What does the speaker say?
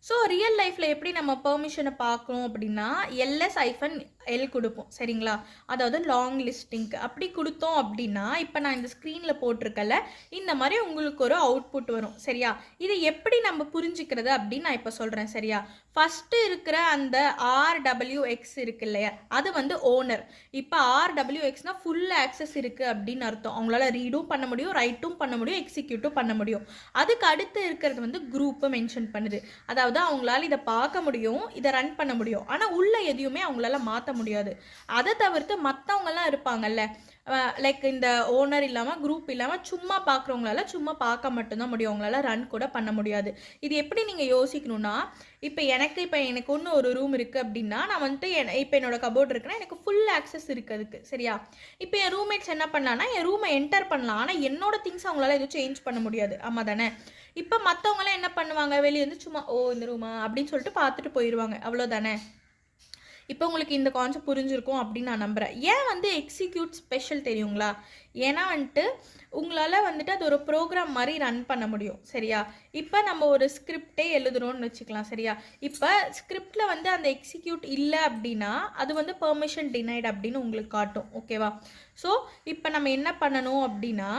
So real லைஃப்பில் எப்படி நம்ம பெர்மிஷனை பார்க்கணும் அப்படின்னா LS-L கொடுப்போம் சரிங்களா, அதாவது லாங் லிஸ்டிங்க்கு அப்படி கொடுத்தோம் அப்படின்னா இப்போ நான் இந்த ஸ்க்ரீனில் போட்டிருக்கல இந்த மாதிரி உங்களுக்கு ஒரு அவுட்புட் வரும் சரியா. இதை எப்படி நம்ம புரிஞ்சுக்கிறது அப்படின்னு நான் இப்போ சொல்கிறேன் சரியா. ஃபஸ்ட்டு இருக்கிற அந்த RWX இருக்கு இல்லையா, அது வந்து ஓனர். இப்போ RWXனா ஃபுல் ஆக்சஸ் இருக்குது அப்படின்னு அர்த்தம். அவங்களால ரீடும் பண்ண முடியும், ரைட்டும் பண்ண முடியும், எக்ஸிக்யூட்டும் பண்ண முடியும். அதுக்கு அடுத்து இருக்கிறது வந்து குரூப்பை மென்ஷன் பண்ணுது. அதாவது அவங்களால இதை பார்க்க முடியும், இதை ரன் பண்ண முடியும், ஆனால் உள்ள எதையுமே அவங்களால மாற்ற முடியாது. அதை தவிர்த்து மற்றவங்கலாம் இருப்பாங்கல்ல, லைக் இந்த ஓனர் இல்லாமல் குரூப் இல்லாமல் சும்மா பார்க்குறவங்களால சும்மா பார்க்க மட்டும்தான் முடியும், அவங்களால ரன் கூட பண்ண முடியாது. இது எப்படி நீங்கள் யோசிக்கணும்னா, இப்போ எனக்கு ஒன்று ஒரு ரூம் இருக்குது அப்படின்னா நான் வந்துட்டு இப்போ என்னோட கபோர்ட் இருக்குன்னா எனக்கு ஃபுல் ஆக்சஸ் இருக்குது அதுக்கு சரியா. இப்போ என் ரூம்மேட்ஸ் என்ன பண்ணலான்னா என் ரூமை என்டர் பண்ணலாம், ஆனால் என்னோட திங்ஸ் அவங்களால எதுவும் சேஞ்ச் பண்ண முடியாது. ஆமாம் தானே. இப்போ மற்றவங்களாம் என்ன பண்ணுவாங்க, வெளியே வந்து சும்மா இந்த ரூமா அப்படின்னு சொல்லிட்டு பார்த்துட்டு போயிடுவாங்க, அவ்வளோதானே. இப்போ உங்களுக்கு இந்த கான்செப்ட் புரிஞ்சிருக்கும் அப்படின்னு நான் நம்புகிறேன். ஏன் வந்து எக்ஸிக்யூட் ஸ்பெஷல் தெரியுங்களா, ஏன்னா வந்துட்டு உங்களால் வந்துட்டு அது ஒரு ப்ரோக்ராம் மாதிரி ரன் பண்ண முடியும் சரியா. இப்போ நம்ம ஒரு ஸ்கிரிப்டே எழுதுகிறோன்னு வச்சுக்கலாம் சரியா. இப்போ ஸ்கிரிப்டில் வந்து அந்த எக்ஸிக்யூட் இல்லை அப்படின்னா அது வந்து பெர்மிஷன் டினைட் அப்படின்னு உங்களுக்கு காட்டும் ஓகேவா. ஸோ இப்போ நம்ம என்ன பண்ணணும் அப்படின்னா